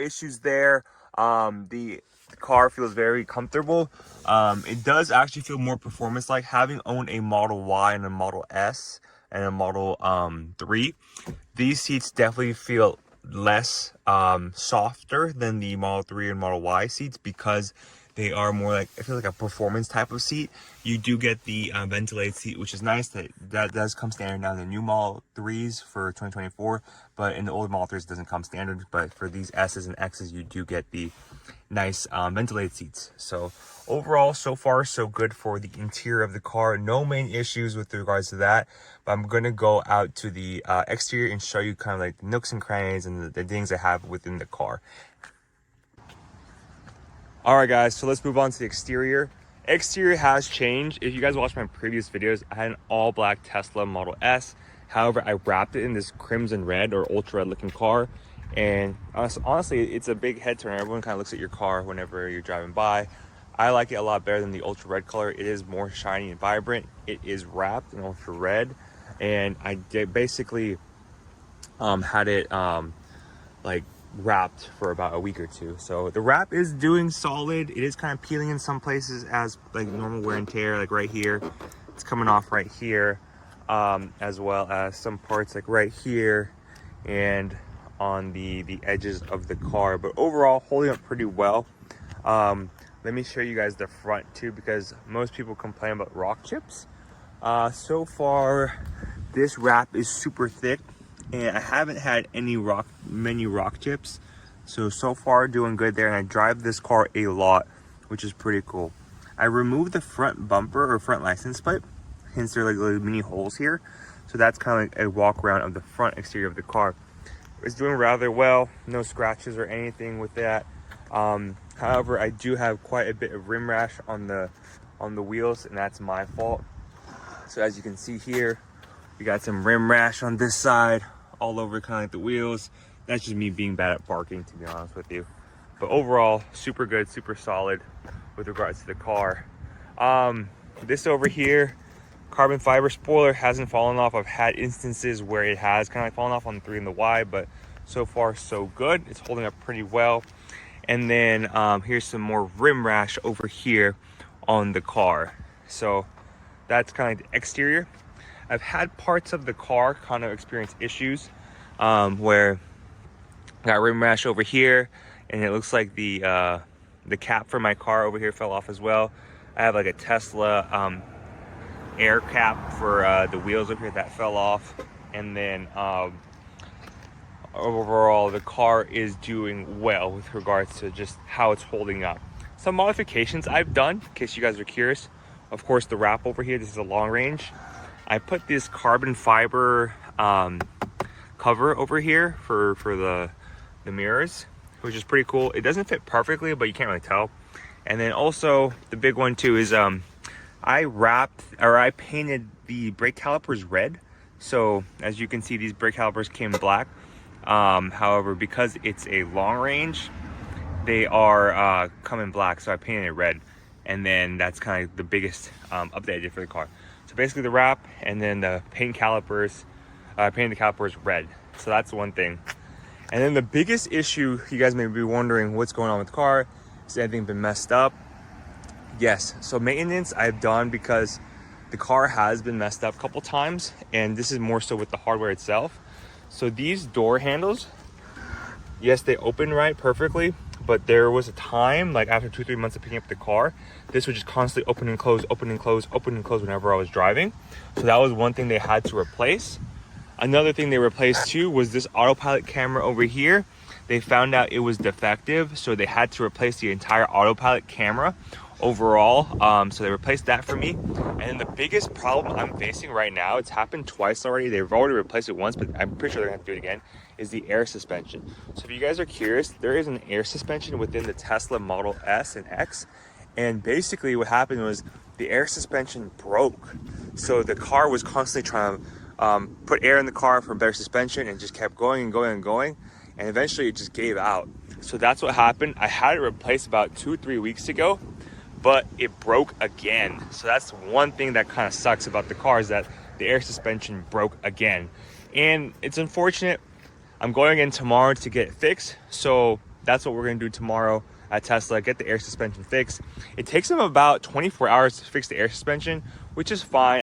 issues there. The car feels very comfortable. It does actually feel more performance like, having owned a Model Y and a Model S and a Model 3. These seats definitely feel less softer than the Model 3 and Model Y seats, because they are more like, I feel like a performance type of seat. You do get the ventilated seat, which is nice. That does come standard now in the new Model 3s for 2024, but in the old Model 3s it doesn't come standard. But for these S's and X's, you do get the nice ventilated seats. So overall, so far so good for the interior of the car. No main issues with regards to that. But I'm gonna go out to the exterior and show you kind of like the nooks and crannies and the things I have within the car. All right, guys, so let's move on to the exterior. Exterior has changed. If you guys watched my previous videos, I had an all black Tesla Model S. However, I wrapped it in this crimson red or ultra red looking car. And honestly, it's a big head turner. Everyone kind of looks at your car whenever you're driving by. I like it a lot better than the ultra red color. It is more shiny and vibrant. It is wrapped in ultra red. And I basically had it like wrapped for about a week or two. So the wrap is doing solid. It is kind of peeling in some places as like normal wear and tear, like right here. It's coming off right here, as well as some parts like right here and on the edges of the car. But overall, holding up pretty well. Let me show you guys the front too, because most people complain about rock chips. So far, this wrap is super thick, and I haven't had many rock chips. So far doing good there. And I drive this car a lot, which is pretty cool. I removed the front bumper or front license plate, hence there are like little mini holes here. So that's kind of like a walk around of the front exterior of the car. It's doing rather well, no scratches or anything with that. However, I do have quite a bit of rim rash on the wheels, and that's my fault. So as you can see here, we got some rim rash on this side, all over kind of like the wheels. That's just me being bad at parking, to be honest with you. But overall, super good, super solid with regards to the car. This over here, carbon fiber spoiler hasn't fallen off. I've had instances where it has kind of like fallen off on the 3 and the Y, but so far so good. It's holding up pretty well. And then here's some more rim rash over here on the car. So that's kind of like the exterior. I've had parts of the car kind of experience issues where I got rim rash over here, and it looks like the cap for my car over here fell off as well. I have like a Tesla air cap for the wheels over here that fell off. And then overall, the car is doing well with regards to just how it's holding up. Some modifications I've done, in case you guys are curious. Of course, the wrap over here, this is a long range. I put this carbon fiber cover over here for the mirrors, which is pretty cool. It doesn't fit perfectly, but you can't really tell. And then also the big one too is I painted the brake calipers red. So as you can see, these brake calipers came black. However, because it's a long range, they are coming black, so I painted it red. And then that's kind of the biggest update I did for the car. So basically the wrap, and then the painted the calipers red. So that's one thing. And then the biggest issue, you guys may be wondering what's going on with the car. Has anything been messed up? Yes, so maintenance I've done, because the car has been messed up a couple times, and this is more so with the hardware itself. So these door handles, yes, they open right perfectly, but there was a time, like after 2-3 months of picking up the car, this would just constantly open and close, open and close, open and close whenever I was driving. So that was one thing they had to replace. Another thing they replaced too was this autopilot camera over here. They found out it was defective, so they had to replace the entire autopilot camera overall. So they replaced that for me. And then the biggest problem I'm facing right now, it's happened twice already. They've already replaced it once, but I'm pretty sure they're gonna have to do it again, is the air suspension. So if you guys are curious, there is an air suspension within the Tesla Model S and X. And basically what happened was the air suspension broke. So the car was constantly trying to put air in the car for better suspension, and just kept going and going and going. And eventually it just gave out. So that's what happened. I had it replaced about 2-3 weeks ago, but it broke again. So that's one thing that kind of sucks about the car, is that the air suspension broke again. And it's unfortunate. I'm going in tomorrow to get it fixed. So that's what we're gonna do tomorrow at Tesla, get the air suspension fixed. It takes them about 24 hours to fix the air suspension, which is fine.